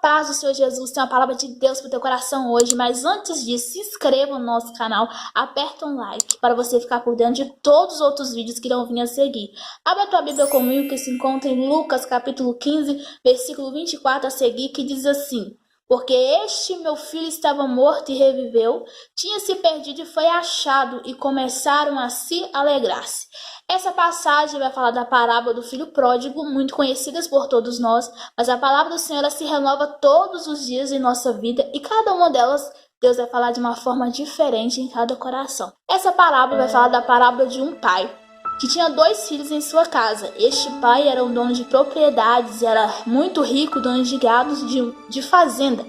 paz do Senhor Jesus, tem uma palavra de Deus para o teu coração hoje, mas antes disso, se inscreva no nosso canal, aperta um like para você ficar por dentro de todos os outros vídeos que irão vir a seguir. Abra a tua Bíblia comigo que se encontra em Lucas capítulo 15, versículo 24 a seguir, que diz assim: porque este meu filho estava morto e reviveu, tinha se perdido e foi achado, e começaram a se alegrar-se. Essa passagem vai falar da parábola do filho pródigo, muito conhecidas por todos nós, mas a palavra do Senhor se renova todos os dias em nossa vida, e cada uma delas Deus vai falar de uma forma diferente em cada coração. Essa parábola vai falar da parábola de um pai que tinha 2 filhos em sua casa. Este pai era um dono de propriedades, era muito rico, dono de gados de fazenda.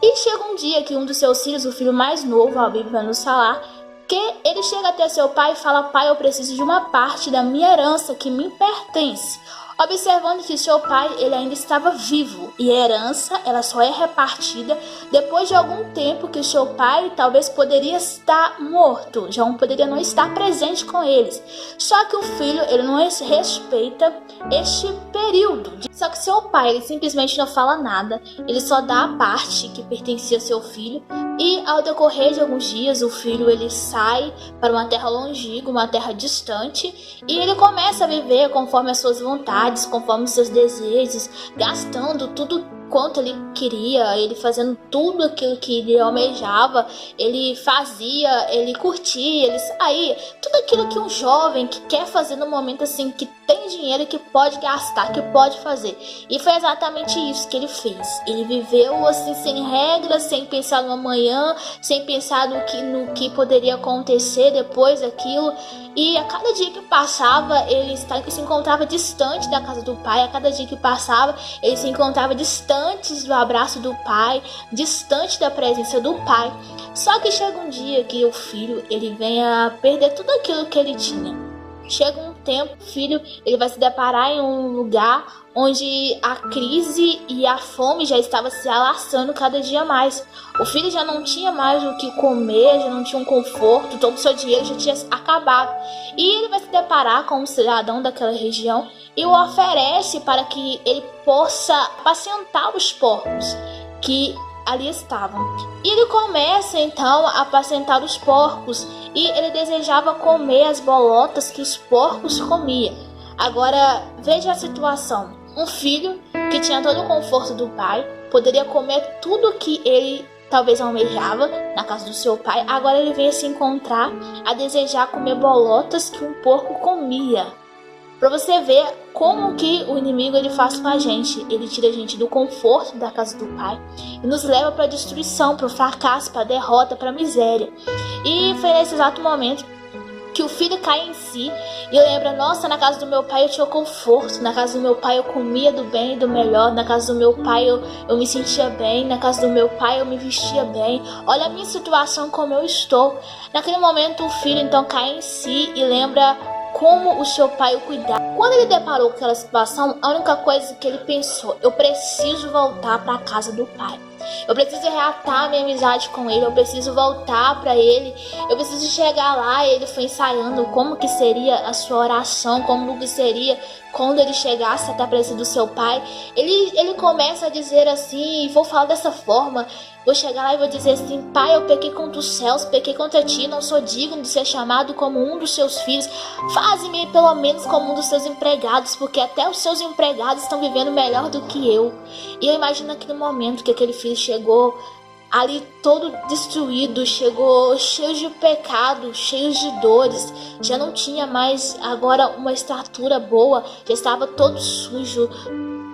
E chega um dia que um dos seus filhos, o filho mais novo, a Bíblia vai nos falar, que ele chega até seu pai e fala: pai, eu preciso de uma parte da minha herança que me pertence. Observando que seu pai ele ainda estava vivo, e a herança ela só é repartida depois de algum tempo que o seu pai talvez poderia estar morto, já não poderia não estar presente com eles. Só que o filho ele não respeita este período. Só que seu pai ele simplesmente não fala nada, ele só dá a parte que pertencia ao seu filho. E ao decorrer de alguns dias o filho ele sai para uma terra longínqua, uma terra distante, e ele começa a viver conforme as suas vontades, conforme os seus desejos, gastando tudo quanto ele queria, ele fazendo tudo aquilo que ele almejava, ele fazia, ele curtia, ele saía, tudo aquilo que um jovem que quer fazer no momento assim, que tem dinheiro, que pode gastar, que pode fazer. E foi exatamente isso que ele fez. Ele viveu assim sem regras, sem pensar no amanhã, sem pensar no que poderia acontecer depois daquilo. E a cada dia que passava, ele se encontrava distante da casa do pai. A cada dia que passava, ele se encontrava distante do abraço do pai, distante da presença do pai. Só que chega um dia que o filho ele vem a perder tudo aquilo que ele tinha. Chega um tempo, o filho ele vai se deparar em um lugar onde a crise e a fome já estava se alastrando cada dia mais. O filho já não tinha mais o que comer, já não tinha um conforto, todo o seu dinheiro já tinha acabado. E ele vai se deparar com um cidadão daquela região e o oferece para que ele possa apacentar os porcos que ali estavam. E ele começa então a apacentar os porcos e ele desejava comer as bolotas que os porcos comiam. Agora veja a situação: um filho que tinha todo o conforto do pai, poderia comer tudo que ele talvez almejava na casa do seu pai, agora ele veio se encontrar a desejar comer bolotas que um porco comia. Para você ver como que o inimigo ele faz com a gente. Ele tira a gente do conforto da casa do pai e nos leva para a destruição, para o fracasso, para a derrota, para a miséria. E foi nesse exato momento que o filho cai em si e lembra: nossa, na casa do meu pai eu tinha conforto, na casa do meu pai eu comia do bem e do melhor, na casa do meu pai eu me sentia bem, na casa do meu pai eu me vestia bem, olha a minha situação como eu estou. Naquele momento o filho então cai em si e lembra como o seu pai o cuidava. Quando ele deparou com aquela situação, a única coisa que ele pensou: eu preciso voltar para a casa do pai. Eu preciso reatar a minha amizade com ele, eu preciso voltar para ele, eu preciso chegar lá. Ele foi ensaiando como que seria a sua oração, como que seria quando ele chegasse até a presença do seu pai. Ele começa a dizer assim, vou falar dessa forma: vou chegar lá e vou dizer assim: pai, eu pequei contra os céus, pequei contra ti, não sou digno de ser chamado como um dos seus filhos. Faze-me pelo menos como um dos seus empregados, porque até os seus empregados estão vivendo melhor do que eu. E eu imagino aquele momento que aquele filho chegou ali todo destruído, chegou cheio de pecado, cheio de dores, já não tinha mais agora uma estatura boa, já estava todo sujo,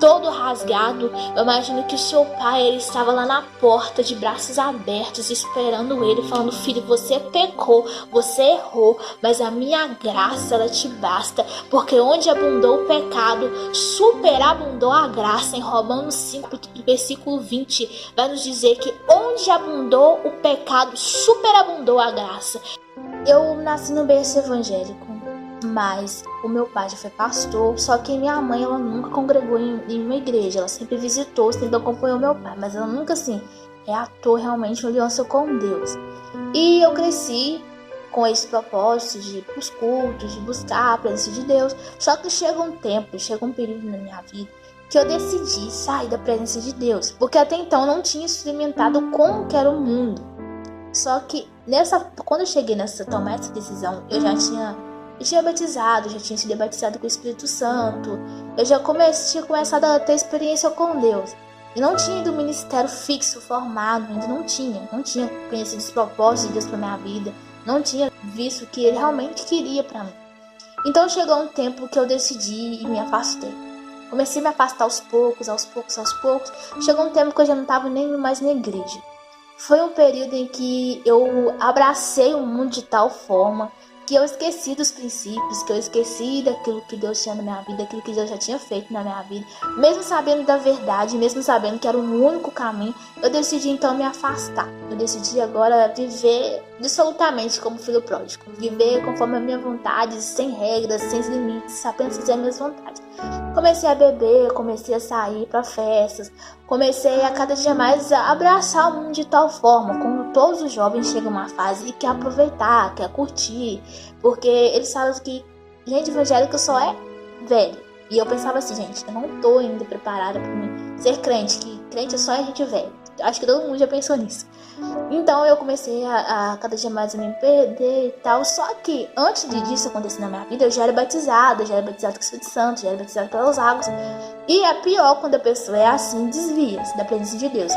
todo rasgado. Eu imagino que o seu pai ele estava lá na porta de braços abertos esperando ele, falando: filho, você pecou, você errou, mas a minha graça ela te basta, porque onde abundou o pecado, superabundou a graça. Em Romanos 5, versículo 20, vai nos dizer que onde abundou o pecado, superabundou a graça. Eu nasci no berço evangélico, mas o meu pai já foi pastor, só que minha mãe ela nunca congregou em uma igreja, ela sempre visitou, sempre acompanhou meu pai, mas ela nunca assim reatou realmente uma aliança com Deus. E eu cresci com esse propósito de ir para os cultos, de buscar a presença de Deus, só que chega um tempo, chega um período na minha vida que eu decidi sair da presença de Deus, porque até então eu não tinha experimentado como que era o mundo. Só que quando eu cheguei tomar essa decisão, eu tinha batizado, já tinha sido batizado com o Espírito Santo, eu já tinha começado a ter experiência com Deus. Eu não tinha ido um ministério fixo, formado, ainda não tinha conhecido os propósitos de Deus para minha vida, não tinha visto o que Ele realmente queria para mim. Então chegou um tempo que eu decidi e me afastei. Comecei a me afastar aos poucos. Chegou um tempo que eu já não estava nem mais na igreja. Foi um período em que eu abracei o mundo de tal forma que eu esqueci dos princípios, que eu esqueci daquilo que Deus tinha na minha vida, daquilo que Deus já tinha feito na minha vida. Mesmo sabendo da verdade, mesmo sabendo que era o único caminho, eu decidi então me afastar. Eu decidi agora viver absolutamente como filho pródigo. Viver conforme a minha vontade, sem regras, sem limites, apenas fazer as minhas vontades. Comecei a beber, comecei a sair para festas, comecei a cada dia mais a abraçar o mundo de tal forma, como todos os jovens chegam a uma fase e quer aproveitar, quer curtir, porque eles falam que gente evangélica só é velho. E eu pensava assim, gente, eu não tô ainda preparada para mim ser crente, que crente é só gente velha. Acho que todo mundo já pensou nisso. Então eu comecei a cada dia mais a me perder e tal. Só que antes disso acontecer na minha vida, eu já era batizada com o Espírito Santo, já era batizada pelas águas. E é pior quando a pessoa é assim, desvia-se da presença de Deus.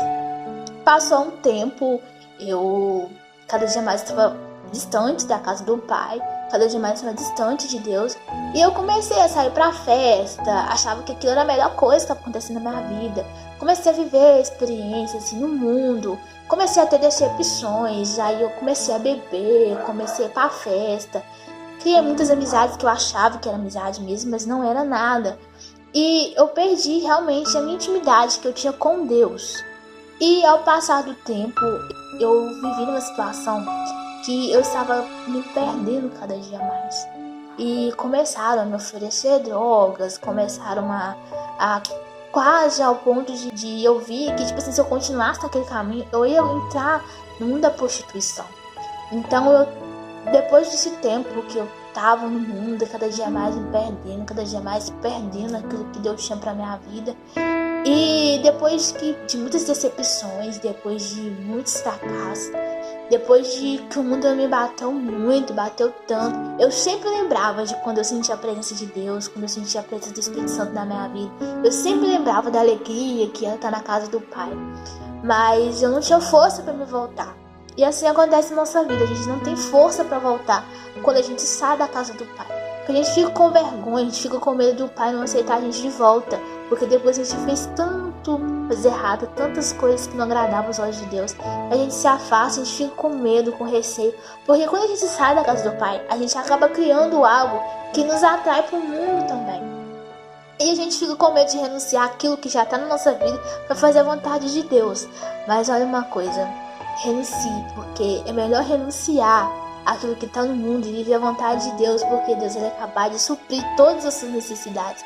Passou um tempo, eu cada dia mais estava distante da casa do Pai, cada dia mais estava distante de Deus. E eu comecei a sair pra festa, achava que aquilo era a melhor coisa que estava acontecendo na minha vida. Comecei a viver experiências assim, no mundo, comecei a ter decepções, aí eu comecei a beber, comecei a ir pra festa. Criei muitas amizades que eu achava que era amizade mesmo, mas não era nada. E eu perdi realmente a minha intimidade que eu tinha com Deus. E ao passar do tempo, eu vivi numa situação que eu estava me perdendo cada dia mais. E começaram a me oferecer drogas, começaram a quase ao ponto de eu ver que, tipo assim, se eu continuasse naquele caminho, eu ia entrar no mundo da prostituição. Então, depois desse tempo que eu tava no mundo, cada dia mais me perdendo, cada dia mais perdendo aquilo que Deus tinha pra minha vida. E depois de muitas decepções, depois de muitos fracassos, depois de que o mundo me bateu tanto, eu sempre lembrava de quando eu sentia a presença de Deus, quando eu sentia a presença do Espírito Santo na minha vida. Eu sempre lembrava da alegria que era estar na casa do Pai. Mas eu não tinha força para me voltar. E assim acontece na nossa vida, a gente não tem força para voltar quando a gente sai da casa do Pai. Porque a gente fica com vergonha, a gente fica com medo do Pai não aceitar a gente de volta. Porque depois a gente fez tanto coisa errada, tantas coisas que não agradavam os olhos de Deus. A gente se afasta, a gente fica com medo, com receio. Porque quando a gente sai da casa do Pai, a gente acaba criando algo que nos atrai para o mundo também. E a gente fica com medo de renunciar aquilo que já está na nossa vida para fazer a vontade de Deus. Mas olha uma coisa, renuncie, porque é melhor renunciar aquilo que está no mundo e viver a vontade de Deus, porque Deus ele é capaz de suprir todas as suas necessidades.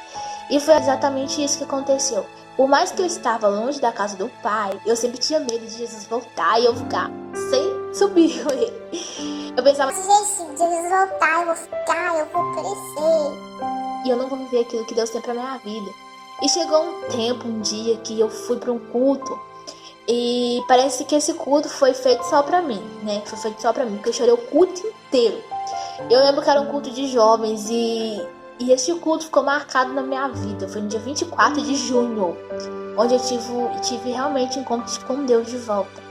E foi exatamente isso que aconteceu. Por mais que eu estava longe da casa do Pai, eu sempre tinha medo de Jesus voltar e eu ficar sem subir com ele. Eu pensava, gente, se Jesus voltar, eu vou ficar, eu vou crescer. E eu não vou viver aquilo que Deus tem pra minha vida. E chegou um tempo, um dia, que eu fui para um culto. E parece que esse culto foi feito só pra mim, né? Foi feito só pra mim, porque eu chorei o culto inteiro. Eu lembro que era um culto de jovens e esse culto ficou marcado na minha vida. Foi no dia 24 de junho, onde eu tive realmente encontros com Deus de volta.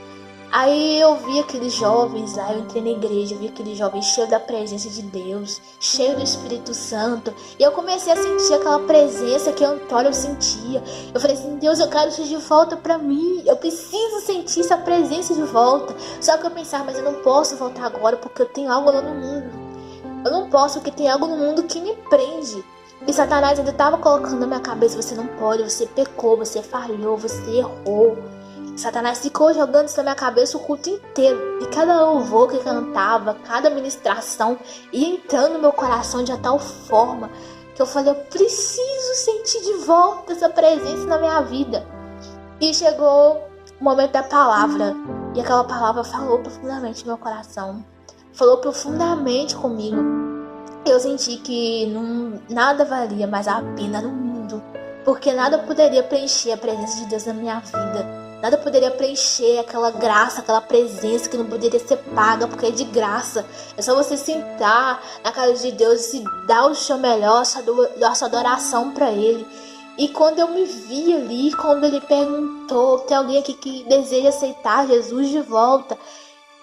Aí eu vi aqueles jovens lá, eu entrei na igreja, eu vi aqueles jovens cheios da presença de Deus, cheios do Espírito Santo. E eu comecei a sentir aquela presença que Antônio sentia. Eu falei assim, Deus, eu quero isso de volta pra mim. Eu preciso sentir essa presença de volta. Só que eu pensava, mas eu não posso voltar agora porque eu tenho algo lá no mundo. Eu não posso porque tem algo no mundo que me prende. E Satanás ainda estava colocando na minha cabeça, você não pode, você pecou, você falhou, você errou. Satanás ficou jogando isso na minha cabeça o culto inteiro. E cada louvor que cantava, cada ministração ia entrando no meu coração de tal forma que eu falei, eu preciso sentir de volta essa presença na minha vida. E chegou o momento da palavra. E aquela palavra falou profundamente no meu coração. Falou profundamente comigo. Eu senti que nada valia mais a pena no mundo Porque nada poderia preencher a presença de Deus na minha vida. Nada poderia preencher aquela graça, aquela presença que não poderia ser paga, porque é de graça. É só você sentar na casa de Deus e dar o seu melhor, a sua adoração para Ele. E quando eu me vi ali, quando Ele perguntou, tem alguém aqui que deseja aceitar Jesus de volta,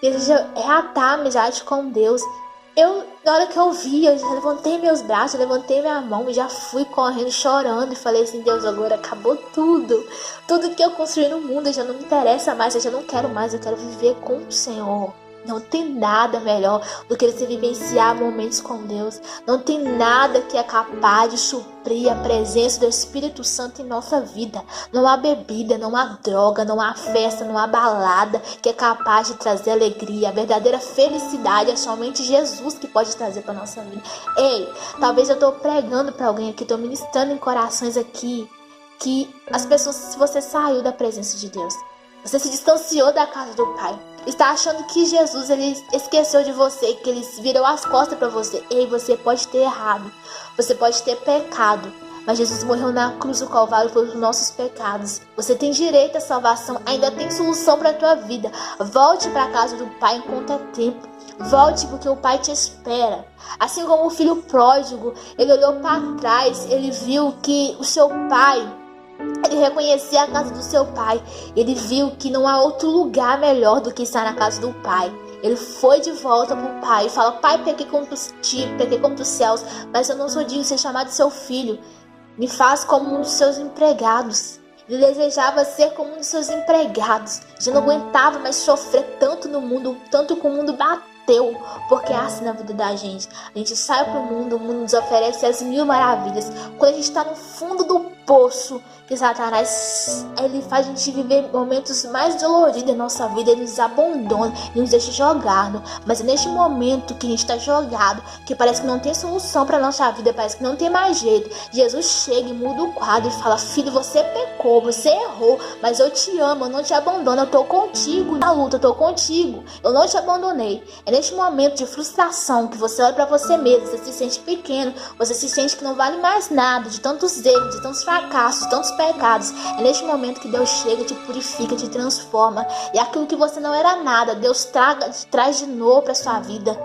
deseja reatar a amizade com Deus. Na hora que eu vi, eu já levantei meus braços, levantei minha mão e já fui correndo, chorando e falei assim: Deus, agora acabou tudo. Tudo que eu construí no mundo já não me interessa mais, eu já não quero mais, eu quero viver com o Senhor. Não tem nada melhor do que você vivenciar momentos com Deus. Não tem nada que é capaz de suprir a presença do Espírito Santo em nossa vida. Não há bebida, não há droga, não há festa, não há balada que é capaz de trazer alegria. A verdadeira felicidade é somente Jesus que pode trazer para nossa vida. Ei, talvez eu estou pregando para alguém aqui, estou ministrando em corações aqui, que as pessoas, se você saiu da presença de Deus, você se distanciou da casa do Pai, está achando que Jesus ele esqueceu de você, que ele virou as costas para você. Ei, você pode ter errado, você pode ter pecado, mas Jesus morreu na cruz do Calvário pelos nossos pecados. Você tem direito à salvação, ainda tem solução para a tua vida. Volte para a casa do Pai enquanto é tempo. Volte porque o Pai te espera. Assim como o filho pródigo, ele olhou para trás, ele viu que o seu pai, ele reconhecia a casa do seu pai. Ele viu que não há outro lugar melhor do que estar na casa do pai. Ele foi de volta para o pai e fala: Pai, pequei contra ti, pequei contra os céus, mas eu não sou digno de ser chamado de seu filho. Me faz como um dos seus empregados. Ele desejava ser como um dos seus empregados. Já não aguentava mais sofrer tanto no mundo, tanto que o mundo bateu. Porque é assim na vida da gente. A gente sai pro mundo, o mundo nos oferece as mil maravilhas. Quando a gente está no fundo do poço, que Satanás, ele faz a gente viver momentos mais doloridos da nossa vida. Ele nos abandona e nos deixa jogado. Mas é neste momento que a gente está jogado, que parece que não tem solução para nossa vida, parece que não tem mais jeito, Jesus chega e muda o quadro e fala: Filho, você pecou, você errou, mas eu te amo, eu não te abandono, eu tô contigo na luta, eu tô contigo, eu não te abandonei. É neste momento de frustração que você olha para você mesmo, você se sente pequeno, você se sente que não vale mais nada, de tantos erros, de tantos fracassos, de tantos pecados. É neste momento que Deus chega, te purifica, te transforma. E aquilo que você não era nada, Deus traz de novo para sua vida.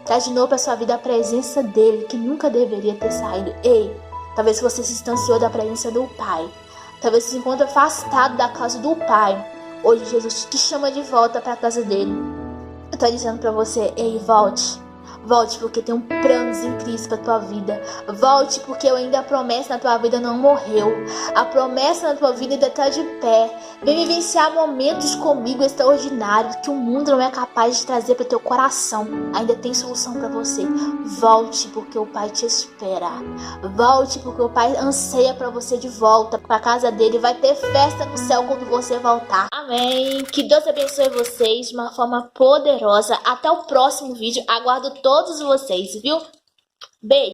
Traz de novo para sua vida a presença dele, que nunca deveria ter saído. Ei, talvez você se distanciou da presença do Pai. Talvez você se encontre afastado da casa do Pai. Hoje Jesus te chama de volta para a casa dele. Eu tô dizendo pra você: ei, volte. Volte porque tem um planos em Cristo pra tua vida. Volte porque ainda a promessa na tua vida não morreu. A promessa na tua vida ainda tá de pé. Vem vivenciar momentos comigo extraordinários que o mundo não é capaz de trazer pro teu coração. Ainda tem solução pra você. Volte porque o Pai te espera. Volte porque o Pai anseia pra você de volta pra casa dele. Vai ter festa no céu quando você voltar. Amém. Que Deus abençoe vocês de uma forma poderosa. Até o próximo vídeo. Aguardo todos vocês, viu? Beijo!